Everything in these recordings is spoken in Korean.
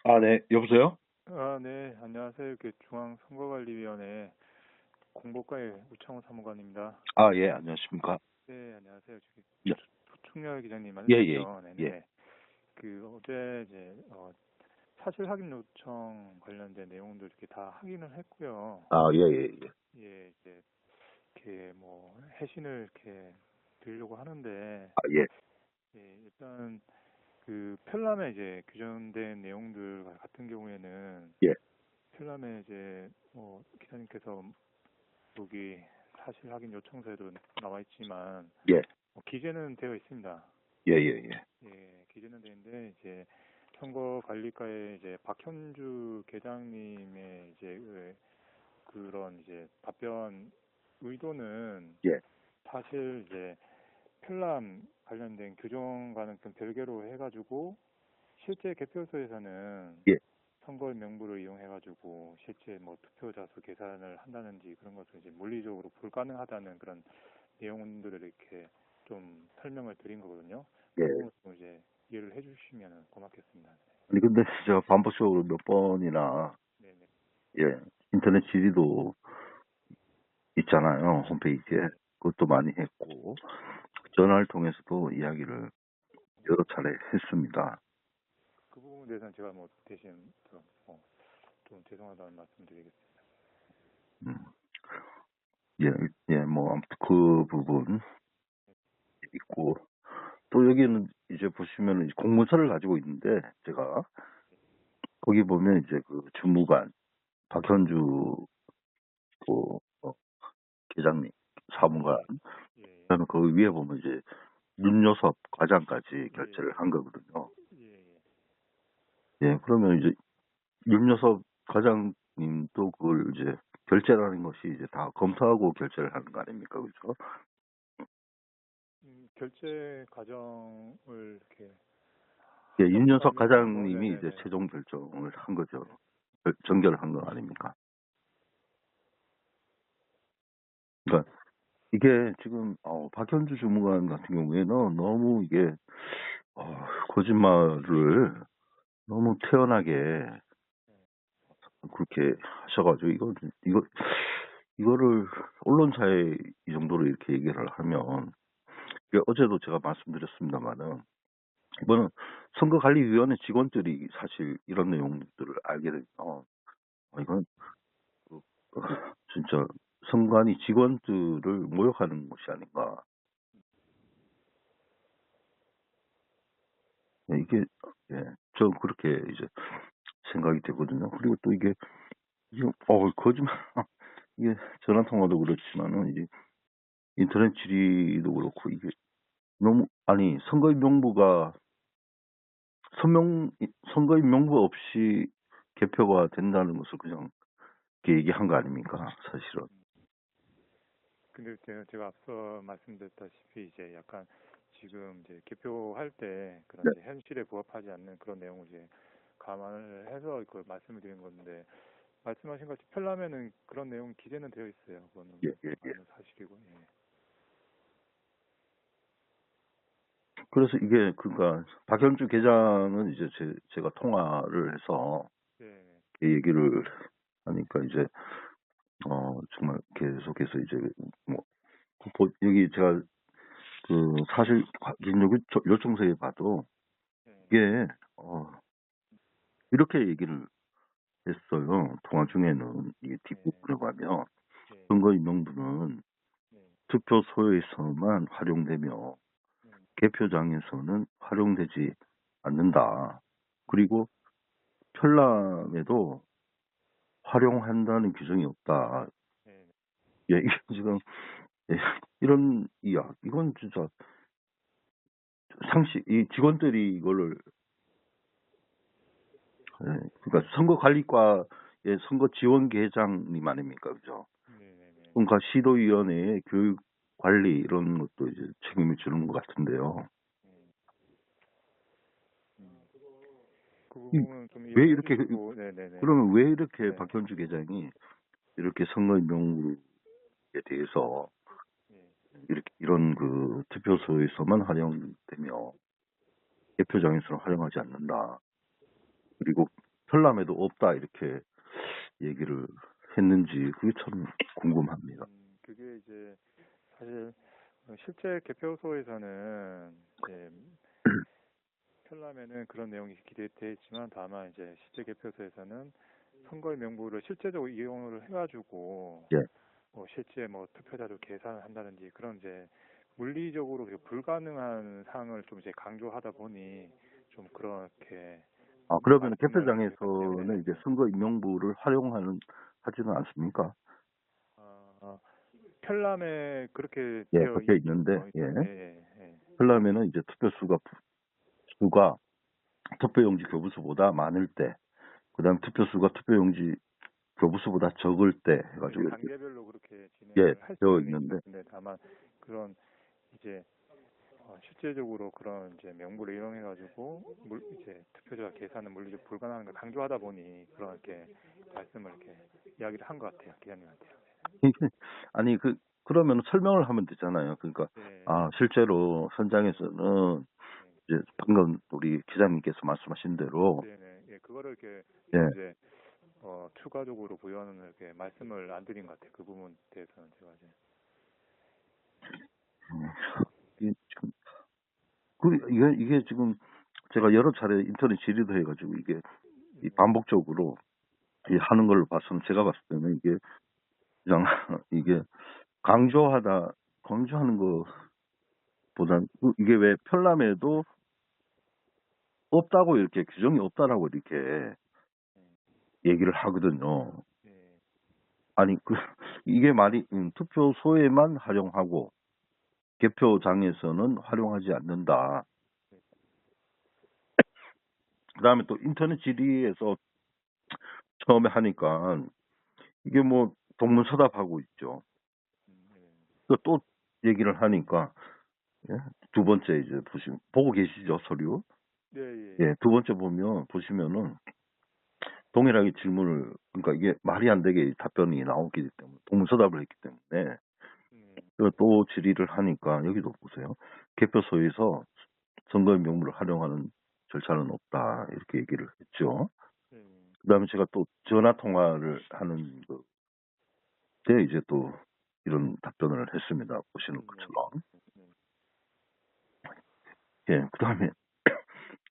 아, 네, 여보세요? 네, 안녕하세요. 중앙선거관리위원회 공보과의 우창호 사무관입니다. 아, 예, 안녕하십니까? 네, 안녕하세요. 예, 조충렬 기자님 예, 예, 맞으시죠? 예. 네네. 어제 사실 확인 요청 관련된 내용들 이렇게 다 확인을 했고요. 아, 예, 예, 예. 예, 이제 이렇게 뭐 해신을 이렇게 드리려고 하는데, 아, 예, 예, 일단 편람에 이제 규정된 내용들 같은 경우에는 예, 편람에 이제 기자님께서 여기 사실 확인 요청서에도 나와 있지만 예, 기재는 되어 있습니다. 예, 예, 예. 예, 기재는 되어 있는데 이제 선거관리과의 이제 박현주 계장님의 이제 그런 이제 답변 의도는 예. 사실 이제 편람 관련된 규정과는 좀 별개로 해가지고 실제 개표소에서는 예. 선거 명부를 이용해가지고 실제 뭐 투표자 수 계산을 한다든지 그런 것을 이제 물리적으로 불가능하다는 그런 내용들을 이렇게 좀 설명을 드린 거거든요. 예. 그 부분 좀 이제 이해를 해주시면 고맙겠습니다. 아니, 근데 제가 반복적으로 몇 번이나, 네, 네, 예, 인터넷 질의도 있잖아요, 홈페이지에. 네, 그것도 많이 했고, 전화를 통해서도 이야기를 여러 차례 했습니다. 그 부분에 대해서는 제가 뭐 대신 좀 죄송하다는 말씀드리겠습니다. 음, 예, 예, 뭐, 아무튼 그 부분 있고, 또 여기는 이제 보시면은 공문서를 가지고 있는데, 제가, 거기 보면 이제 그 주무관, 박현주 그 어, 계장님, 사무관, 예, 예, 그다음에 그 위에 보면 이제 윤여섭 과장까지 예, 결제를 한 거거든요. 예, 예. 예, 그러면 이제 윤여섭 과장님도 그걸 이제 결제라는 것이 이제 다 검토하고 결제를 하는 거 아닙니까, 그죠? 결제 과정을 이렇게 예, 하셨고 윤여섭 아니면은 뭐, 과장님이 이제 네네네. 최종 결정을 한 거죠. 네, 전결을 한 거 아닙니까? 그러니까 이게 지금 박현주 주무관 같은 경우에는 너무 이게 거짓말을 너무 태연하게 그렇게 하셔가지고 이거를 언론사에 이 정도로 이렇게 얘기를 하면 어제도 제가 말씀드렸습니다만은 이거는 선거관리위원회 직원들이 사실 이런 내용들을 알게 되면 이건 그, 진짜 선관위 직원들을 모욕하는 것이 아닌가. 이게 저 그렇게 이제 생각이 되거든요. 그리고 또 이게 거짓말 이게 전화 통화도 그렇지만은 이게 인터넷 질의도 그렇고 이게 너무 아니 선명 선거인 명부 없이 개표가 된다는 것을 그냥 이렇게 얘기한 거 아닙니까 사실은. 근데 제가 앞서 말씀드렸다시피 이제 약간 지금 이제 개표할 때 그런 네. 이제 현실에 부합하지 않는 그런 내용을 이제 감안을 해서 그 말씀을 드린 건데 말씀하신 것처럼 편라면은 그런 내용 기재는 되어 있어요. 그거는 예, 예, 예. 맞는 사실이고. 예. 그래서 이게 그러니까 박현주 계장은 이제 제가 통화를 해서 네. 이 얘기를 하니까 이제 정말 계속해서 이제 뭐 여기 제가 그 사실 확인 요청서에 봐도 네. 이게 이렇게 얘기를 했어요. 통화 중에는 이게 네. 뒷부분에 가면 네. 선거인명부는 네. 투표소에서만 활용되며 네. 개표장에서는 활용되지 않는다. 그리고 편람에도 활용한다는 규정이 없다. 네. 예, 이게 지금 예, 이런 이건 진짜 이 직원들이 이거를 그러니까 선거관리과의 선거지원계장님 아닙니까, 그죠? 네. 네. 네. 그러니까 시도위원회의 교육 관리 이런 것도 이제 책임을 지는 것 같은데요. 음. 그 이- 부분은 좀 왜 이해를 이렇게 해주시고, 네네네. 그러면 왜 이렇게 네. 박현주 계장이 이렇게 선거인명부에 대해서 네. 이렇게 이런 그 투표소에서만 활용되며 개표장에서는 활용하지 않는다. 그리고 전람회도 없다 이렇게 얘기를 했는지 그게 참 궁금합니다. 그게 이제 사실 실제 개표소에서는 이제 편람회는 그런 내용이 기재되어 있지만 다만 이제 실제 개표소에서는 선거의 명부를 실제적으로 이용을 해가지고 예. 뭐 실제 뭐 투표자를 계산한다든지 그런 이제 물리적으로 불가능한 사항을 좀 이제 강조하다 보니 좀 그렇게 그러면 말씀을 하신 것 같아요. 개표장에서는 이제 선거 임명부를 하지는 않습니까? 어, 편람에 그렇게 예, 되어 적혀 있죠. 있는데, 예. 예. 하려면은 이제 수가 투표용지 교부수보다 많을 때, 그다음 투표수가 투표용지 교부수보다 적을 때 해가지고 이제 이렇게 단계별로 그렇게 예, 진행을 할 되어 수는 있는데, 있는데 다만 그런 이제 실제적으로 그런 이제 명부를 이용해가지고 이제 투표자 계산은 물리적 불가능한 걸 강조하다 보니 그렇게 말씀을 이렇게 이야기를 한 것 같아요, 기자님한테. 아니 그러면 설명을 하면 되잖아요. 그러니까 네, 실제로 현장에서는 이제 방금 우리 기자님께서 말씀하신 대로 네. 예, 그거를 이렇게 예, 좀 이제 추가적으로 부연을 이렇게 말씀을 안 드린 것 같아요. 그 부분 대해서는 제가 이제. 이게 지금 이게 지금 제가 여러 차례 인터넷 질의도 해가지고 이게 이 반복적으로 이 하는 걸 봐서는 제가 봤을 때는 이게 그냥 이게 강조하는 것보단 이게 왜 편람에도 없다고 이렇게 규정이 없다라고 이렇게 얘기를 하거든요. 네, 아니 이게 말이 투표소에만 활용하고 개표장에서는 활용하지 않는다. 그다음에 또 인터넷 질의에서 처음에 하니까 이게 뭐 동문서답하고 있죠. 또 얘기를 하니까 예? 두 번째 이제 보고 계시죠, 서류? 네, 예, 예, 두 번째 보시면은 동일하게 질문을 그러니까 이게 말이 안 되게 답변이 나오기 때문에 동문서답을 했기 때문에 또 질의를 하니까 여기도 보세요. 개표소에서 선거인 명부를 활용하는 절차는 없다 이렇게 얘기를 했죠. 네, 그다음에 제가 또 전화 통화를 하는 그때 이제 또 이런 답변을 했습니다. 보시는 것처럼. 예, 그다음에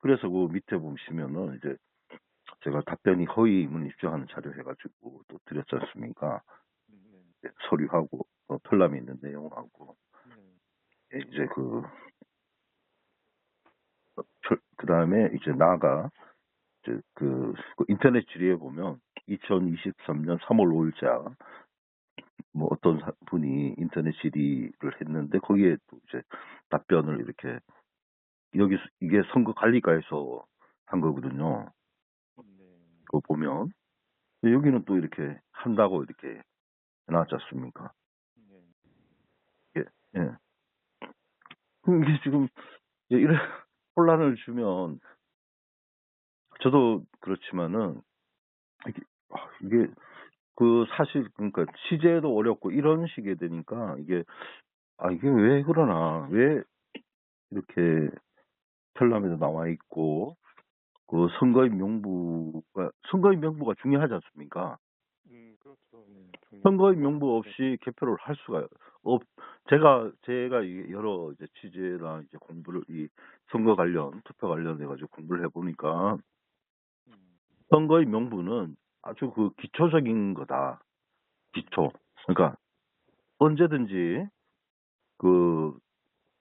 그래서 그 밑에 보시면은 이제 제가 답변이 허위임을 입증하는 자료 해가지고 또 드렸지 않습니까? 서류하고 편람에 있는 내용하고 예, 이제 그다음에 이제 나아가 이제 그 인터넷 질의에 보면 2023년 3월 5일자 뭐 어떤 분이 인터넷 질의를 했는데 거기에 또 이제 답변을 이렇게 여기 이게 선거관리과에서 한 거거든요. 그거 보면 근데 여기는 또 이렇게 한다고 이렇게 해놨지 않습니까? 예, 예. 그럼 이게 지금 이런 혼란을 주면 저도 그렇지만은 이게 사실 그러니까 취재도 어렵고 이런 식이 되니까 이게 왜 그러나 왜 이렇게 편람에도 나와 있고 그 선거인 명부가 중요하지 않습니까? 그렇죠. 선거인 중요하죠. 명부 없이 개표를 할 수가 없. 제가 이게 여러 이제 취재나 이제 공부를 이 선거 관련 투표 관련해 가지고 공부를 해 보니까 선거인 명부는 아주 기초적인 거다. 기초. 그러니까 언제든지 그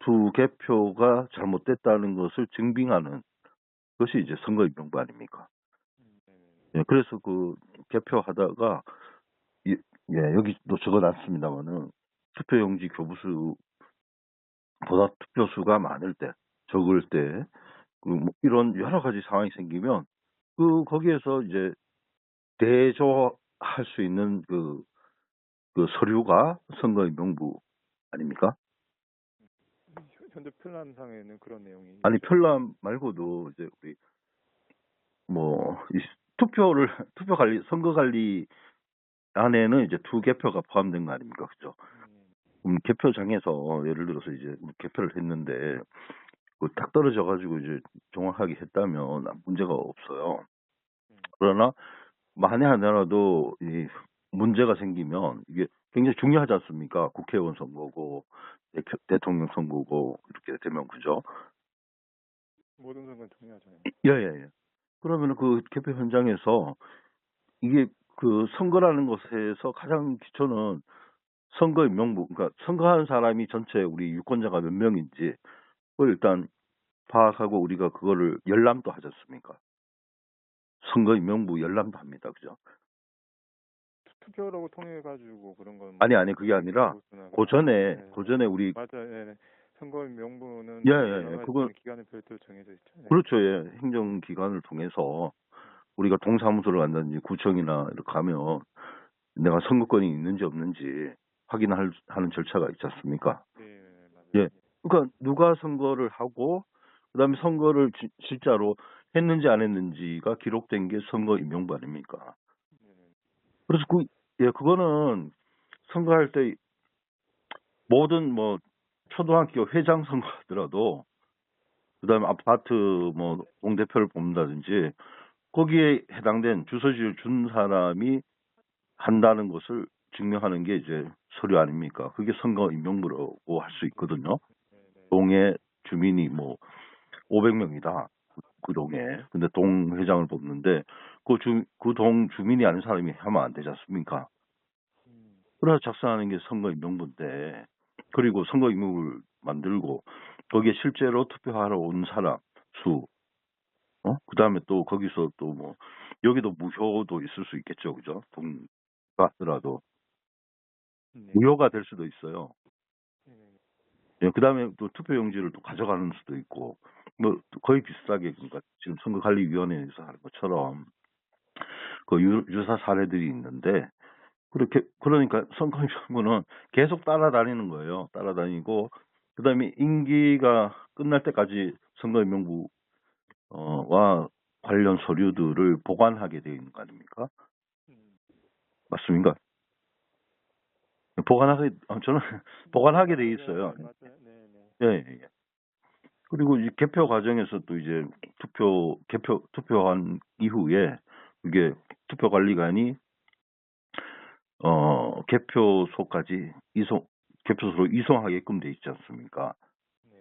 두 개표가 잘못됐다는 것을 증빙하는 것이 이제 선거인 명부 아닙니까? 예, 그래서 개표하다가 예, 여기도 적어놨습니다만은 투표용지 교부수보다 투표수가 많을 때, 적을 때, 그리고 뭐 이런 여러 가지 상황이 생기면 거기에서 이제 대조할 수 있는 서류가 선거인 명부 아닙니까? 현재 편람상에는 그런 내용이 아니 있죠. 편람 말고도 이제 우리 뭐 선거 관리 안에는 이제 투개표가 포함된 거 아닙니까, 그죠? 개표장에서 예를 들어서 이제 개표를 했는데 딱 떨어져 가지고 이제 정확하게 했다면 문제가 없어요. 그러나 만에 하나라도 이 문제가 생기면 이게 굉장히 중요하지 않습니까? 국회의원 선거고 대통령 선거고 이렇게 되면 그죠? 모든 선건 중요하죠. 예예예. 그러면은 그 개표 현장에서 이게 그 선거라는 것에서 가장 기초는 선거의 명부, 그러니까 선거하는 사람이 전체 우리 유권자가 몇 명인지 그걸 일단 파악하고 우리가 그거를 열람도 하지 않습니까? 선거의 명부 열람도 합니다. 그죠? 투표라고 통해 가지고 그런 건 아니 그게 아니라 그 전에 우리 맞아요. 네. 선거 명부는 여러 예예예. 가지 그걸 기간에 별도로 정해져 있죠. 네. 그렇죠. 예. 행정기관을 통해서 우리가 동사무소를 간다든지 구청이나 이렇게 가면 내가 선거권이 있는지 없는지 하는 절차가 있지 않습니까? 네, 맞아요. 예. 그러니까 누가 선거를 하고 그다음에 선거를 실제로 했는지 안 했는지가 기록된 게 선거 임명부 아닙니까? 네. 그래서 그거는 선거할 때 모든 뭐 초등학교 회장 선거하더라도 그다음에 아파트 뭐 동대표를 뽑는다든지 거기에 해당된 주소지를 준 사람이 한다는 것을 증명하는 게 이제 서류 아닙니까? 그게 선거 임명부라고 할 수 있거든요. 동의 주민이 뭐 500명이다. 그 동에. 근데 동 회장을 뽑는데 그 동 주민이 아닌 사람이 하면 안 되지 않습니까? 그래서 작성하는 게 선거 임명부인데 그리고 선거 임명부를 만들고 거기에 실제로 투표하러 온 사람 수, 그다음에 또 거기서 또 뭐 여기도 무효도 있을 수 있겠죠, 그죠? 동가더라도 네. 무효가 될 수도 있어요. 네. 예, 그다음에 또 투표용지를 또 가져가는 수도 있고 뭐 거의 비슷하게 그러니까 지금 선거관리위원회에서 하는 것처럼 그 유사 사례들이 있는데 그렇게 그러니까 선거인명부는 계속 따라다니는 거예요. 따라다니고 그다음에 임기가 끝날 때까지 선거인명부 와 관련 서류들을 보관하게 되어 있는 거 아닙니까? 맞습니까? 저는 보관하게 돼 있어요. 맞아요. 네, 네. 예, 예, 예. 그리고 이 개표 과정에서 또 이제 투표한 이후에 이게 투표관리관이 개표소까지 개표소로 이송하게끔 돼 있지 않습니까? 네.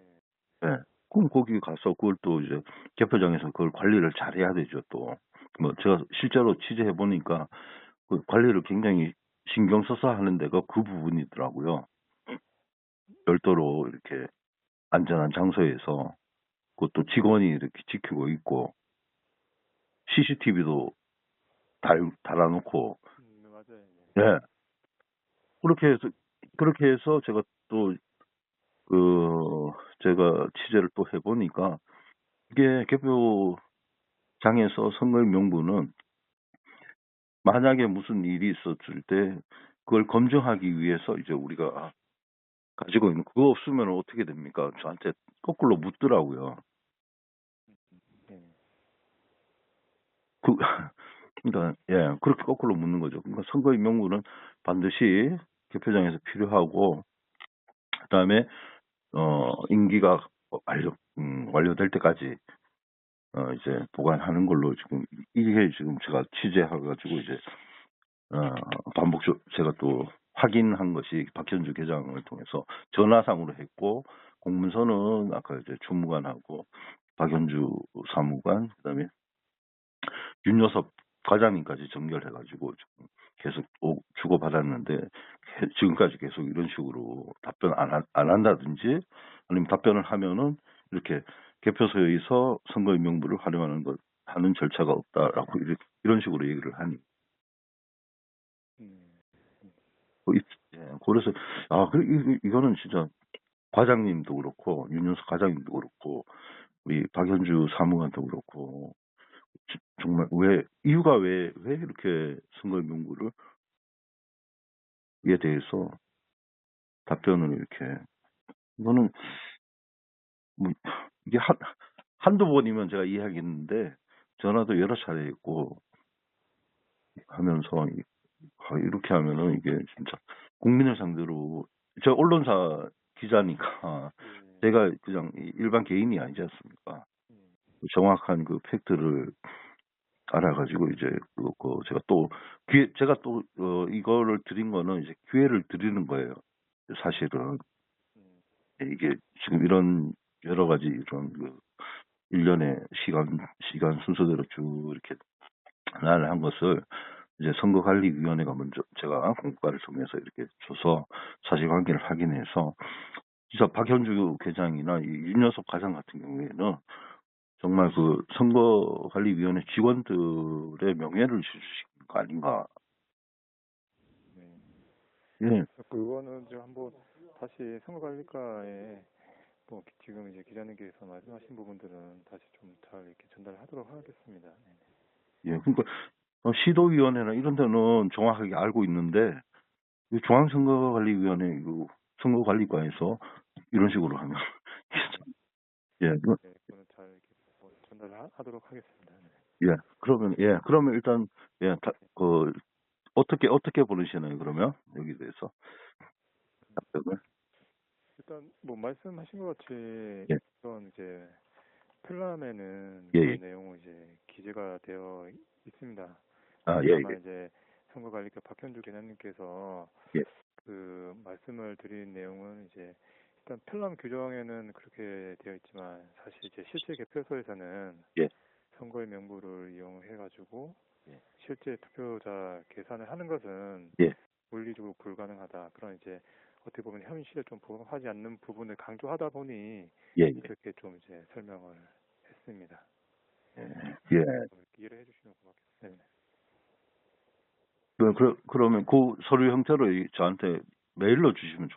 예. 그럼 거기 가서 그걸 또 이제 개표장에서 그걸 관리를 잘 해야 되죠, 또. 뭐 제가 실제로 취재해 보니까 그 관리를 굉장히 신경 써서 하는 데가 그 부분이더라고요. 별도로 이렇게 안전한 장소에서 그것도 직원이 이렇게 지키고 있고 CCTV도 달아놓고 맞아요. 네. 예. 그렇게 해서 제가 또 그 제가 취재를 또 해보니까 이게 개표장에서 선거인 명부는 만약에 무슨 일이 있었을 때 그걸 검증하기 위해서 이제 우리가 가지고 있는 그거 없으면 어떻게 됩니까? 저한테 거꾸로 묻더라고요. 네. 그 그러니까 예 그렇게 거꾸로 묻는 거죠. 그러니까 선거인 명부는 반드시 개표장에서 필요하고 그다음에 임기가 완료될 때까지 이제 보관하는 걸로 지금 이게 지금 제가 취재해가지고 이제 제가 또 확인한 것이 박현주 계장을 통해서 전화상으로 했고 공문서는 아까 이제 주무관하고 박현주 사무관 그다음에 윤여섭 과장님까지 전결해가지고 지금 계속 주고받았는데 지금까지 계속 이런 식으로 답변 안 한다든지 아니면 답변을 하면은 이렇게 개표소에서 선거인명부를 하는 절차가 없다라고 이런 식으로 얘기를 하니 그래서 이거는 진짜 과장님도 그렇고 윤윤석 과장님도 그렇고 우리 박현주 사무관도 그렇고 정말 이유가 왜 이렇게 선거인명부를 에 대해서 답변을 이렇게 이거는 뭐 이게 한두 번이면 제가 이해하겠는데 전화도 여러 차례 했고 하면서 이렇게 하면은 이게 진짜 국민을 상대로 저 언론사 기자니까 제가 그냥 일반 개인이 아니지 않습니까? 정확한 그 팩트를 알아가지고 이제 제가 또 제가 또 이거를 드린 거는 이제 기회를 드리는 거예요. 사실은 음, 이게 지금 이런 여러 가지 이런 일련의 시간 순서대로 쭉 이렇게 한 것을 이제 선거관리위원회가 먼저 제가 공과를 통해서 이렇게 줘서 사실관계를 확인해서 기사 박현주 계장이나 이 윤여섭 과장 같은 경우에는 정말 선거관리위원회 직원들의 명예를 주시는 거 아닌가. 네. 예, 그거는 좀 한번 다시 선거관리과에 뭐 지금 이제 기자님께서 말씀하신 부분들은 다시 좀 잘 이렇게 전달하도록 하겠습니다. 예. 그러니까 시도위원회나 이런 데는 정확하게 알고 있는데 이 중앙선거관리위원회 선거관리과에서 이런 식으로 하면 예, 네, 그거는 잘 이렇게 뭐 전달하도록 하겠습니다. 네. 그러면 일단 예, 어떻게 보내시나요, 그러면? 여기 대해서 답변을? 일단 뭐 말씀하신 것 같이 예, 이런 이제 플람에는 예, 예. 그런 내용은 이제 기재가 되어 있습니다. 아, 예, 예, 다만 이제 선거관리과 박현주 기자님께서 예, 그 말씀을 드린 내용은 이제 일단 편람 규정에는 그렇게 되어 있지만 사실 이제 실제 개표소에서는 예, 선거의 명부를 이용해 가지고 예, 실제 투표자 계산을 하는 것은 예, 물리적으로 불가능하다. 그런 이제 어떻게 보면 현실에 좀 부합하지 않는 부분을 강조하다 보니 예, 예, 그렇게 좀 이제 설명을 했습니다. 예. 이해를 해주시면 고맙겠습니다. 그러면 서류 형태로 저한테 메일로 주시면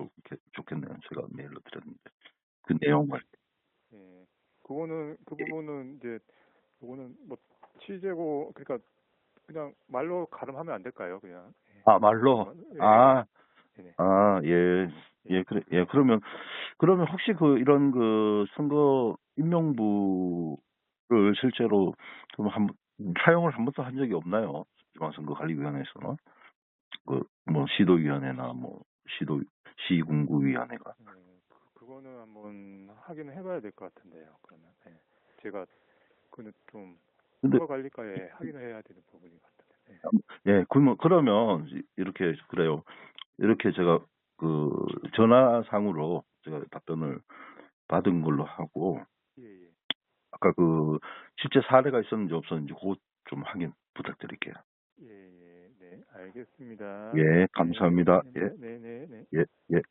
좋겠네요. 제가 메일로 드렸는데 그 내용을. 예, 그거는 그 부분은 이제 그거는 뭐 취재고 그러니까 그냥 말로 가름하면 안 될까요? 그냥 아, 말로. 예, 아, 예, 네, 예, 예, 그래, 그러면 혹시 이런 선거 임명부를 실제로 그럼 사용을 한 번도 한 적이 없나요? 중앙선거관리위원회에서는 뭐 시도위원회나 뭐 시군구위원회가. 그거는 한번 확인을 해봐야 될 것 같은데요. 그러면 제가 그는 좀 근데 선거관리과에 확인을 해야 되는 부분인 것 같은데. 예, 그러면 이렇게 그래요. 이렇게 제가 전화상으로 제가 답변을 받은 걸로 하고 예, 예, 아까 실제 사례가 있었는지 없었는지 그것 좀 확인 부탁드릴게요. 예, 예, 네, 알겠습니다. 예, 네, 감사합니다. 예, 네, 네, 네, 네. 예, 예.